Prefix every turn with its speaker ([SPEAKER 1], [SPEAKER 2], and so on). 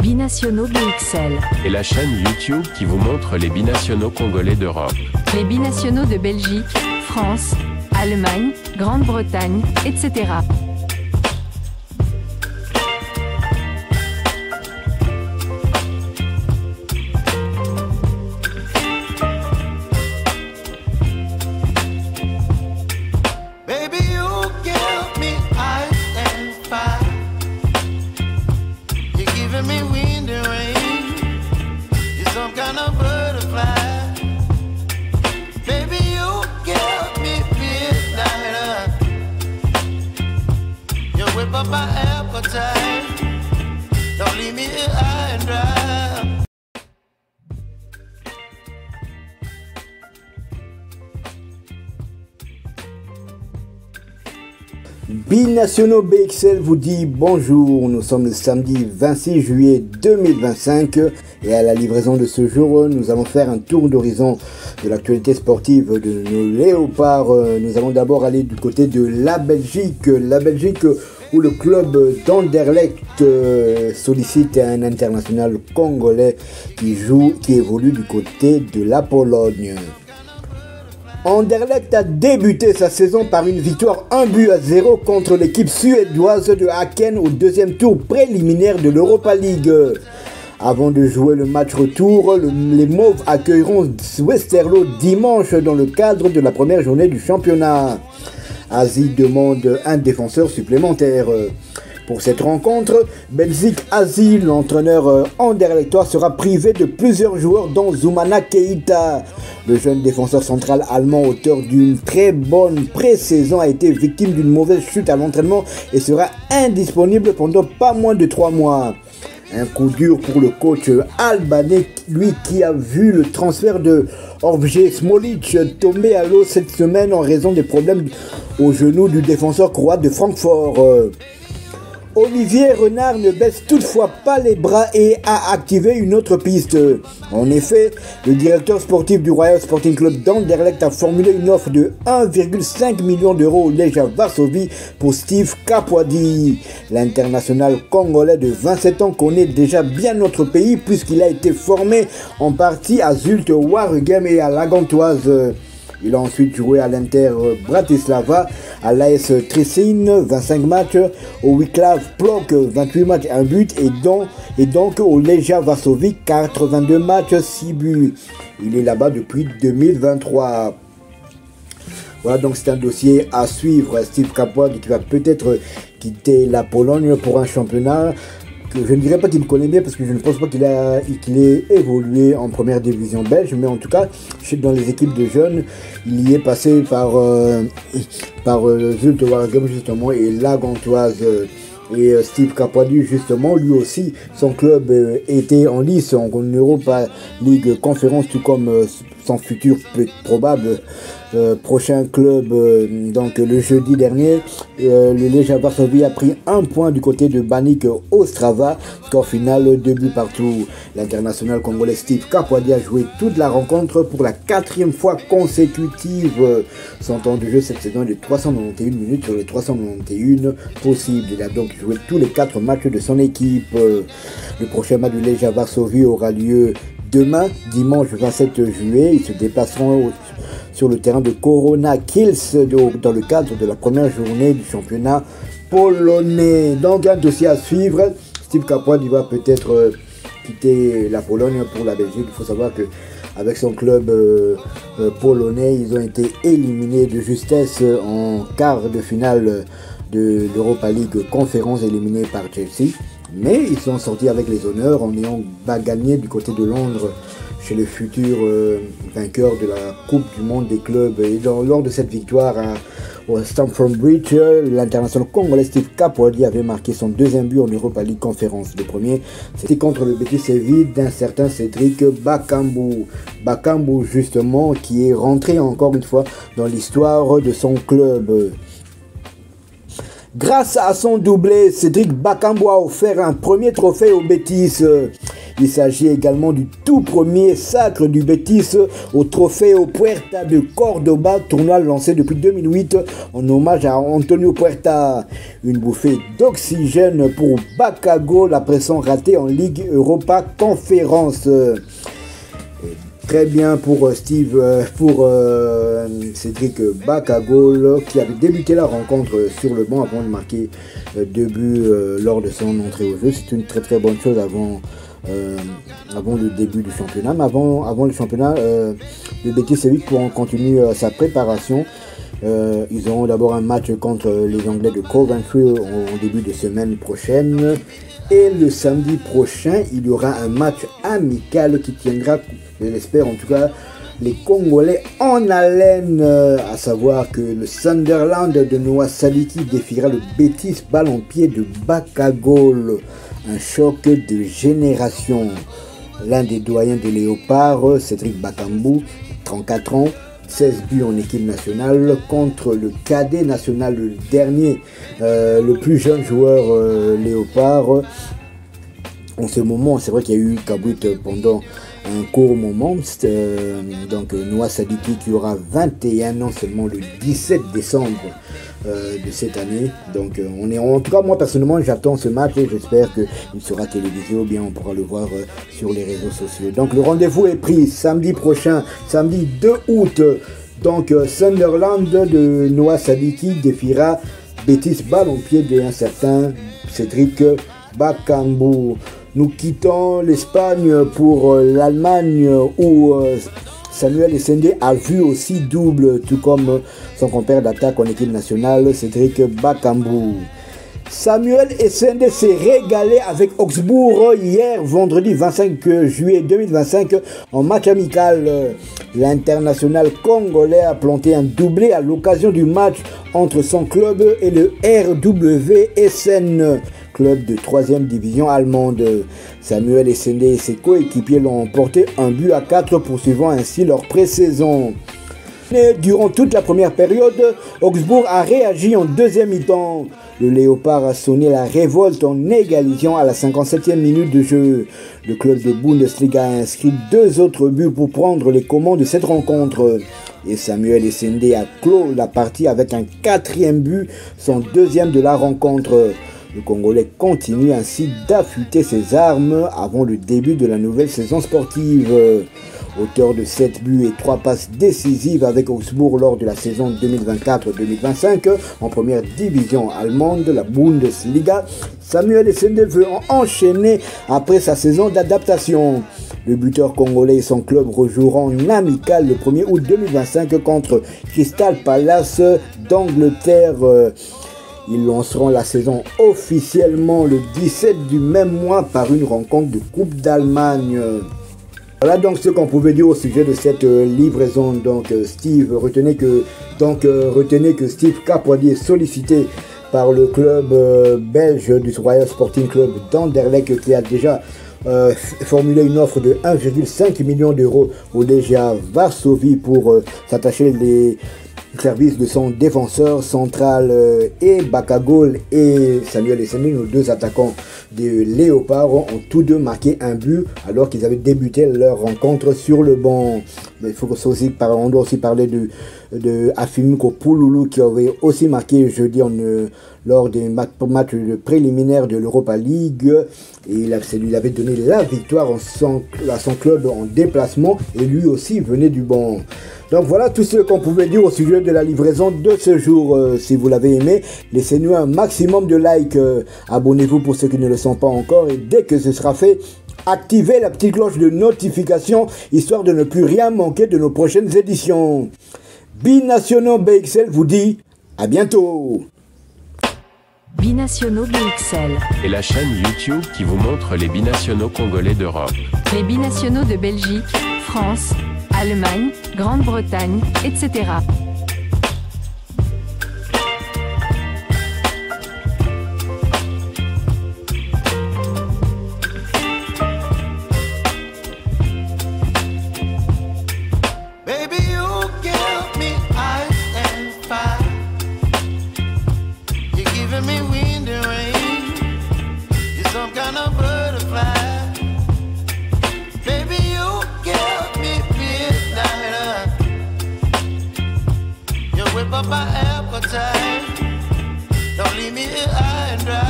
[SPEAKER 1] Binationaux BXL.
[SPEAKER 2] Et la chaîne YouTube qui vous montre les binationaux congolais d'Europe.
[SPEAKER 1] Les binationaux de Belgique, France, Allemagne, Grande-Bretagne, etc.
[SPEAKER 3] Binationaux BXL vous dit bonjour, nous sommes le samedi 26 juillet 2025 et à la livraison de ce jour, nous allons faire un tour d'horizon de l'actualité sportive de nos léopards. Nous allons d'abord aller du côté de la Belgique où le club d'Anderlecht sollicite un international congolais qui évolue du côté de la Pologne. Anderlecht a débuté sa saison par une victoire 1-0 contre l'équipe suédoise de Häcken au deuxième tour préliminaire de l'Europa League. Avant de jouer le match retour, les Mauves accueilleront Westerlo dimanche dans le cadre de la première journée du championnat. Asie demande un défenseur supplémentaire. Pour cette rencontre, Belgique Asie, l'entraîneur anderlechtois, sera privé de plusieurs joueurs dont Zoumana Keita. Le jeune défenseur central allemand, auteur d'une très bonne pré-saison, a été victime d'une mauvaise chute à l'entraînement et sera indisponible pendant pas moins de 3 mois. Un coup dur pour le coach albanais, lui qui a vu le transfert de Orje Smolic tomber à l'eau cette semaine en raison des problèmes au genou du défenseur croate de Francfort. Olivier Renard ne baisse toutefois pas les bras et a activé une autre piste. En effet, le directeur sportif du Royal Sporting Club d'Anderlecht a formulé une offre de 1,5 million d'euros au Legia Varsovie pour Steve Kapwadi. L'international congolais de 27 ans connaît déjà bien notre pays puisqu'il a été formé en partie à Zulte Waregem et à la Gantoise. Il a ensuite joué à l'Inter Bratislava, à l'AS Triesine, 25 matchs, au Wiklav Plock, 28 matchs, 1 but, et donc au Legia Varsovie, 82 matchs, 6 buts. Il est là-bas depuis 2023. Voilà, donc c'est un dossier à suivre. Steve Kapwadi qui va peut-être quitter la Pologne pour un championnat que je ne dirais pas qu'il connaît bien parce que je ne pense pas qu'il ait évolué en première division belge, mais en tout cas dans les équipes de jeunes il y est passé par Zulte Waregem justement et la Gantoise. Et Steve Kapwadi justement, lui aussi son club était en lice en Europa League Conférence, tout comme son futur probable prochain club. Donc le jeudi dernier, le Legia Varsovie a pris un point du côté de Banik Ostrava, score final 2 buts partout. L'international congolais Steve Kapwadi a joué toute la rencontre pour la 4e fois consécutive. Son temps de jeu cette saison est de 391 minutes sur les 391 possibles. Il a donc joué tous les 4 matchs de son équipe. Le prochain match du Legia Varsovie aura lieu demain, dimanche 27 juillet. Ils se déplaceront sur le terrain de Korona Kielce dans le cadre de la première journée du championnat polonais. Donc un dossier à suivre. Steve Kapwadi va peut-être quitter la Pologne pour la Belgique. Il faut savoir que avec son club polonais, ils ont été éliminés de justesse en quart de finale de l'Europa League Conférence, éliminés par Chelsea. Mais ils sont sortis avec les honneurs en ayant gagné du côté de Londres chez le futur vainqueur de la Coupe du Monde des clubs. Et lors de cette victoire au Stamford Bridge, l'international congolais Steve Kapwadi avait marqué son 2e but en Europa League Conférence. Le premier, c'était contre le Betis Séville d'un certain Cédric Bakambu. Bakambu justement, qui est rentré encore une fois dans l'histoire de son club. Grâce à son doublé, Cédric Bakambu a offert un premier trophée au Betis. Il s'agit également du tout premier sacre du Betis au Trofeo Puerta de Cordoba, tournoi lancé depuis 2008 en hommage à Antonio Puerta. Une bouffée d'oxygène pour Bacagol après son raté en Ligue Europa Conférence. Très bien pour Cédric Bacagol qui avait débuté la rencontre sur le banc avant de marquer 2 buts lors de son entrée au jeu. C'est une très très bonne chose avant le début du championnat. Mais avant le championnat, le Betis Séville pourront continuer sa préparation. Ils auront d'abord un match contre les Anglais de Coventry au début de semaine prochaine. Et le samedi prochain, il y aura un match amical qui tiendra, je l'espère en tout cas, les Congolais en haleine. À savoir que le Sunderland de Noah Sadiki défiera le Betis Ballon-Pied de Bacagol. Un choc de génération. L'un des doyens des Léopards, Cédric Bakambu, 34 ans, 16 buts en équipe nationale contre le cadet national, le dernier, le plus jeune joueur léopard. En ce moment, c'est vrai qu'il y a eu Kabut pendant un court moment. Donc Noah Sadiki qui aura 21 ans seulement le 17 décembre de cette année. Donc en tout cas moi personnellement j'attends ce match et j'espère qu'il sera télévisé ou bien on pourra le voir sur les réseaux sociaux. Donc le rendez-vous est pris samedi prochain, samedi 2 août. Donc Sunderland de Noah Sadiki défiera Betis Ballon-Pied d'un certain Cédric Bakambu. Nous quittons l'Espagne pour l'Allemagne où Samuel Essende a vu aussi double, tout comme son compère d'attaque en équipe nationale, Cédric Bakambu. Samuel Essende s'est régalé avec Augsbourg hier, vendredi 25 juillet 2025, en match amical. L'international congolais a planté un doublé à l'occasion du match entre son club et le RW Essen, club de 3e division allemande. Samuel Essende et ses coéquipiers l'ont emporté 1-4, poursuivant ainsi leur pré-saison. Durant toute la première période, Augsbourg a réagi en deuxième mi-temps. Le Léopard a sonné la révolte en égalisant à la 57e minute de jeu. Le club de Bundesliga a inscrit 2 autres buts pour prendre les commandes de cette rencontre. Et Samuel Essende a clos la partie avec un 4e but, son 2e de la rencontre. Le Congolais continue ainsi d'affûter ses armes avant le début de la nouvelle saison sportive. Auteur de 7 buts et 3 passes décisives avec Augsbourg lors de la saison 2024-2025 en première division allemande, la Bundesliga, Samuel Essende veut enchaîner après sa saison d'adaptation. Le buteur congolais et son club rejoueront en amical le 1er août 2025 contre Crystal Palace d'Angleterre. Ils lanceront la saison officiellement le 17 du même mois par une rencontre de Coupe d'Allemagne. Voilà donc ce qu'on pouvait dire au sujet de cette livraison. Donc Steve, retenez que Steve Capoidi est sollicité par le club belge du Royal Sporting Club d'Anderlecht qui a déjà formulé une offre de 1,5 million d'euros au Legia Varsovie pour s'attacher les service de son défenseur central et Bacagol et Samuel Essende, nos 2 attaquants des Léopards, ont tous 2 marqué un but alors qu'ils avaient débuté leur rencontre sur le banc. Mais il faut aussi on doit aussi parler de Afimiko Pouloulou qui avait aussi marqué jeudi lors des matchs préliminaires de l'Europa League. Et il avait donné la victoire à son club en déplacement et lui aussi venait du banc. Donc voilà tout ce qu'on pouvait dire au sujet de la livraison de ce jour. Si vous l'avez aimé, laissez-nous un maximum de likes. Abonnez-vous pour ceux qui ne le sont pas encore. Et dès que ce sera fait, activez la petite cloche de notification histoire de ne plus rien manquer de nos prochaines éditions. Binationaux BXL vous dit à bientôt.
[SPEAKER 1] Binationaux BXL.
[SPEAKER 2] Et la chaîne YouTube qui vous montre les binationaux congolais d'Europe.
[SPEAKER 1] Les binationaux de Belgique, France, Allemagne, Grande-Bretagne, etc.
[SPEAKER 4] Me wind and rain, you're some kind of butterfly. up my appetite. Don't leave me here high and dry.